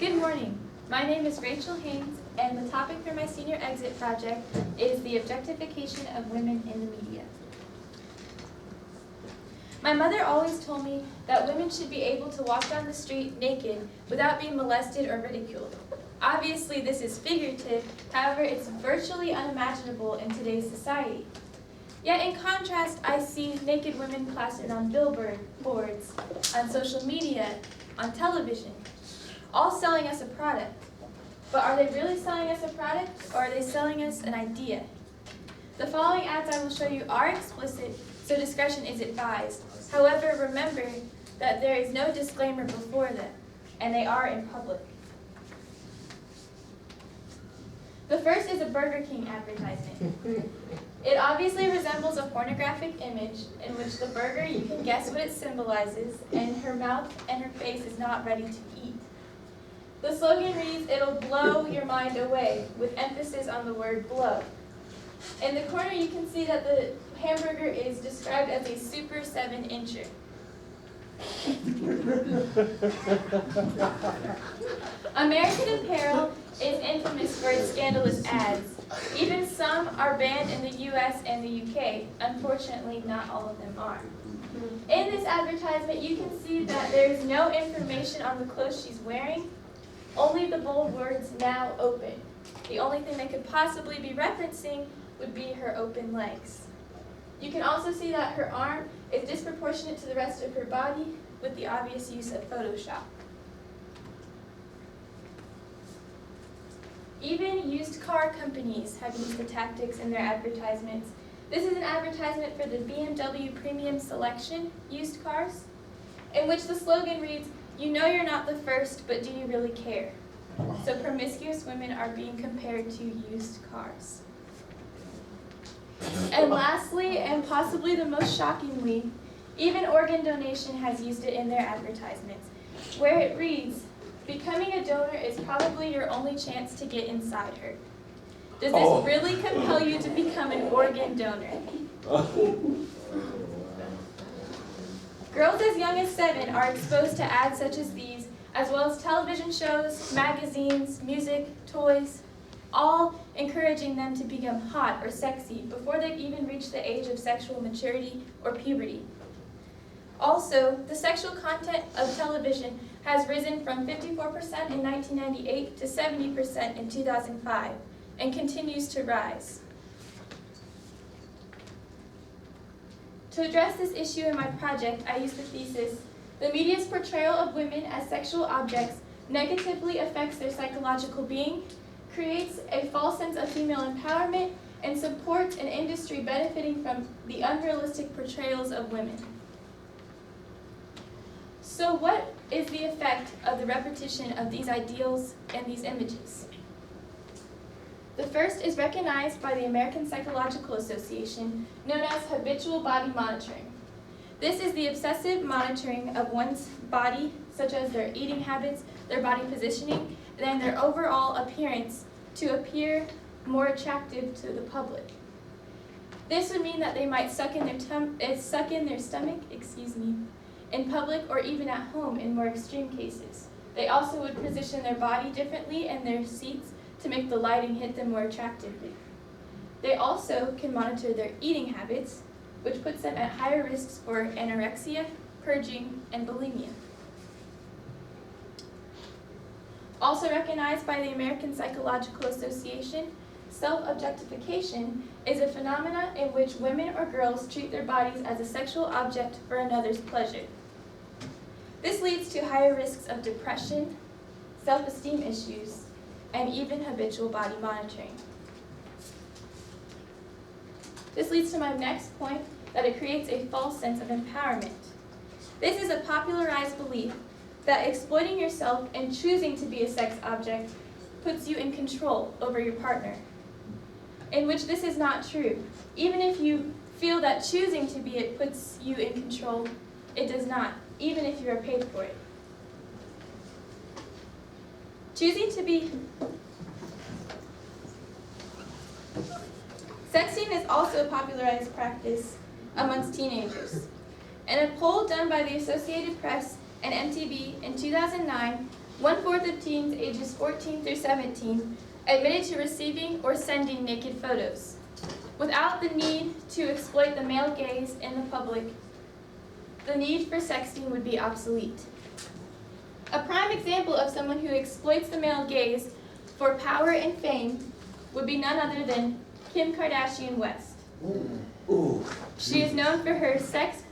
Good morning. My name is Rachel Haynes, and the topic for my senior exit project is the objectification of women in the media. My mother always told me that women should be able to walk down the street naked without being molested or ridiculed. Obviously, this is figurative, however, it's virtually unimaginable in today's society. Yet in contrast, I see naked women plastered on billboards, on social media, on television, all selling us a product. But are they really selling us a product, or are they selling us an idea? The following ads I will show you are explicit, so discretion is advised. However, remember that there is no disclaimer before them, and they are in public. The first is a Burger King advertisement. It obviously resembles a pornographic image in which the burger, you can guess what it symbolizes, and her mouth and her face is not ready to eat. The slogan reads, "It'll blow your mind away," with emphasis on the word blow. In the corner you can see that the hamburger is described as a super 7-incher. American Apparel is infamous for its scandalous ads. Even some are banned in the US and the UK. Unfortunately, not all of them are. In this advertisement, you can see that there is no information on the clothes she's wearing, only the bold words, "now open." The only thing they could possibly be referencing would be her open legs. You can also see that her arm is disproportionate to the rest of her body with the obvious use of Photoshop. Even used car companies have used the tactics in their advertisements. This is an advertisement for the BMW Premium Selection used cars, in which the slogan reads, "You know you're not the first, but do you really care?" So promiscuous women are being compared to used cars. And lastly, and possibly the most shockingly, even organ donation has used it in their advertisements, where it reads, "Becoming a donor is probably your only chance to get inside her." Does this really compel you to become an organ donor? Girls as young as 7 are exposed to ads such as these, as well as television shows, magazines, music, toys, all encouraging them to become hot or sexy before they've even reached the age of sexual maturity or puberty. Also, the sexual content of television has risen from 54% in 1998 to 70% in 2005 and continues to rise. To address this issue in my project, I used the thesis, "The media's portrayal of women as sexual objects negatively affects their psychological being, creates a false sense of female empowerment, and supports an industry benefiting from the unrealistic portrayals of women." So what is the effect of the repetition of these ideals and these images? The first is recognized by the American Psychological Association, known as habitual body monitoring. This is the obsessive monitoring of one's body, such as their eating habits, their body positioning, and their overall appearance to appear more attractive to the public. This would mean that they might suck in their stomach, in public or even at home in more extreme cases. They also would position their body differently in their seats to make the lighting hit them more attractively. They also can monitor their eating habits, which puts them at higher risks for anorexia, purging, and bulimia. Also recognized by the American Psychological Association, self-objectification is a phenomenon in which women or girls treat their bodies as a sexual object for another's pleasure. This leads to higher risks of depression, self-esteem issues, and even habitual body monitoring. This leads to my next point, that it creates a false sense of empowerment. This is a popularized belief that exploiting yourself and choosing to be a sex object puts you in control over your partner, in which this is not true. Even if you feel that choosing to be it puts you in control, it does not, even if you are paid for it. Sexting is also a popularized practice amongst teenagers. In a poll done by the Associated Press and MTV in 2009, 1/4 of teens ages 14 through 17 admitted to receiving or sending naked photos. Without the need to exploit the male gaze in the public, the need for sexting would be obsolete. A prime example of someone who exploits the male gaze for power and fame would be none other than Kim Kardashian West. She is known for her sex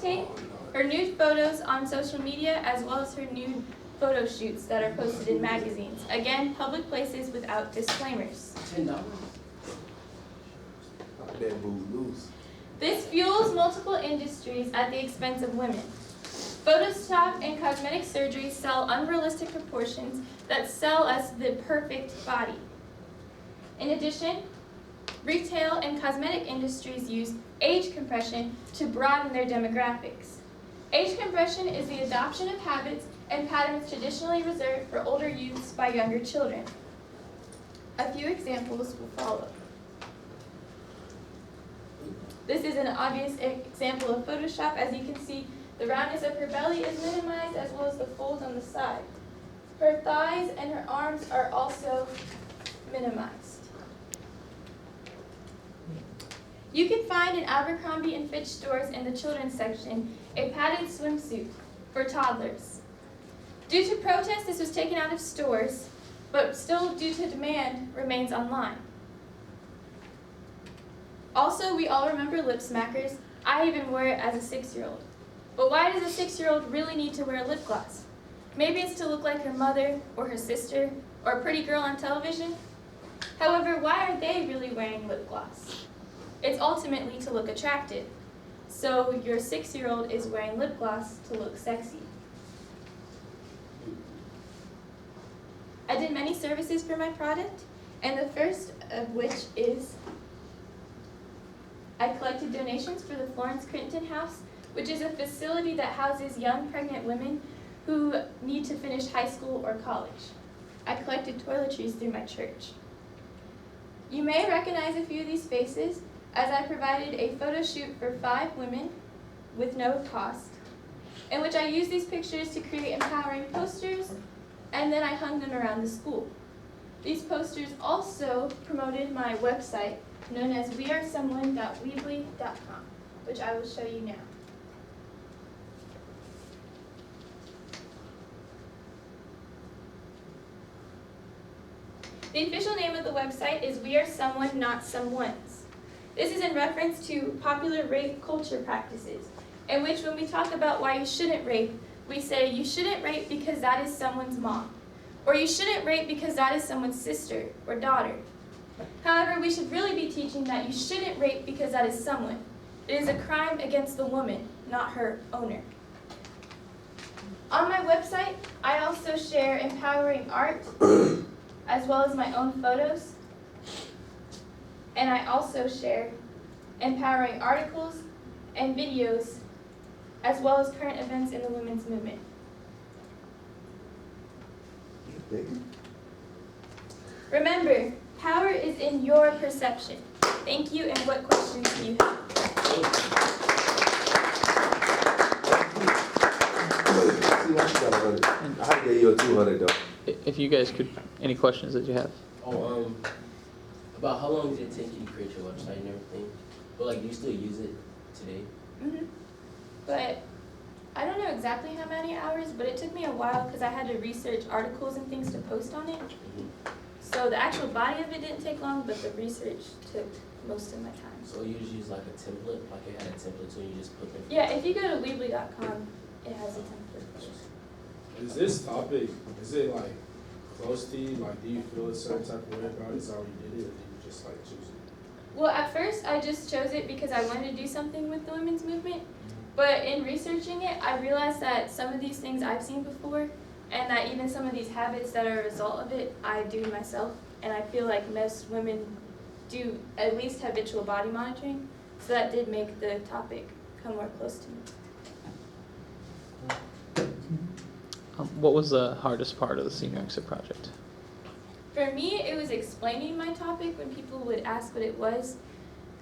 tape, her nude photos on social media, as well as her nude photo shoots that are posted in magazines. Again, public places without disclaimers. This fuels multiple industries at the expense of women. Photoshop and cosmetic surgery sell unrealistic proportions that sell us the perfect body. In addition, retail and cosmetic industries use age compression to broaden their demographics. Age compression is the adoption of habits and patterns traditionally reserved for older youths by younger children. A few examples will follow. This is an obvious example of Photoshop. As you can see, the roundness of her belly is minimized, as well as the folds on the side. Her thighs and her arms are also minimized. You can find in Abercrombie and Fitch stores in the children's section a padded swimsuit for toddlers. Due to protest, this was taken out of stores, but still due to demand, remains online. Also, we all remember lip smackers. I even wore it as a 6-year-old. But why does a 6-year-old really need to wear lip gloss? Maybe it's to look like her mother or her sister or a pretty girl on television. However, why are they really wearing lip gloss? It's ultimately to look attractive. So your 6-year-old is wearing lip gloss to look sexy. I did many services for my product, and the first of which is I collected donations for the Florence Crittenton House, which is a facility that houses young pregnant women who need to finish high school or college. I collected toiletries through my church. You may recognize a few of these faces, as I provided a photo shoot for 5 women with no cost, in which I used these pictures to create empowering posters, and then I hung them around the school. These posters also promoted my website, known as wearesomeone.weebly.com, which I will show you now. The official name of the website is We Are Someone, Not Someones. This is in reference to popular rape culture practices, in which when we talk about why you shouldn't rape, we say you shouldn't rape because that is someone's mom, or you shouldn't rape because that is someone's sister or daughter. However, we should really be teaching that you shouldn't rape because that is someone. It is a crime against the woman, not her owner. On my website, I also share empowering art, as well as my own photos. And I also share empowering articles and videos, as well as current events in the women's movement. Remember, power is in your perception. Thank you, and what questions do you have? I gave you a 200 though. If you guys could, any questions that you have? About how long did it take you to create your website and everything? But like, do you still use it today? But I don't know exactly how many hours, but it took me a while because I had to research articles and things to post on it. So the actual body of it didn't take long, but the research took most of my time. So you just use like a template, like it had a template, so you just put them. Yeah, if you go to weebly.com, it has a template. Is this topic, is it like close to you? Like, do you feel a certain type of way about it? Is that why you did it, or did you just like choose it? Well, at first I just chose it because I wanted to do something with the women's movement. But in researching it, I realized that some of these things I've seen before, and that even some of these habits that are a result of it, I do myself. And I feel like most women do at least habitual body monitoring, so that did make the topic come more close to me. What was the hardest part of the senior exit project? For me, it was explaining my topic when people would ask what it was,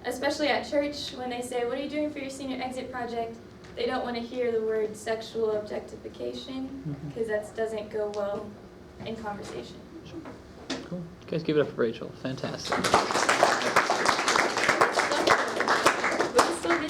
especially at church when they say, "What are you doing for your senior exit project?" they don't want to hear the word sexual objectification Mhm. because that doesn't go well in conversation. Cool. You guys give it up for Rachel. Fantastic.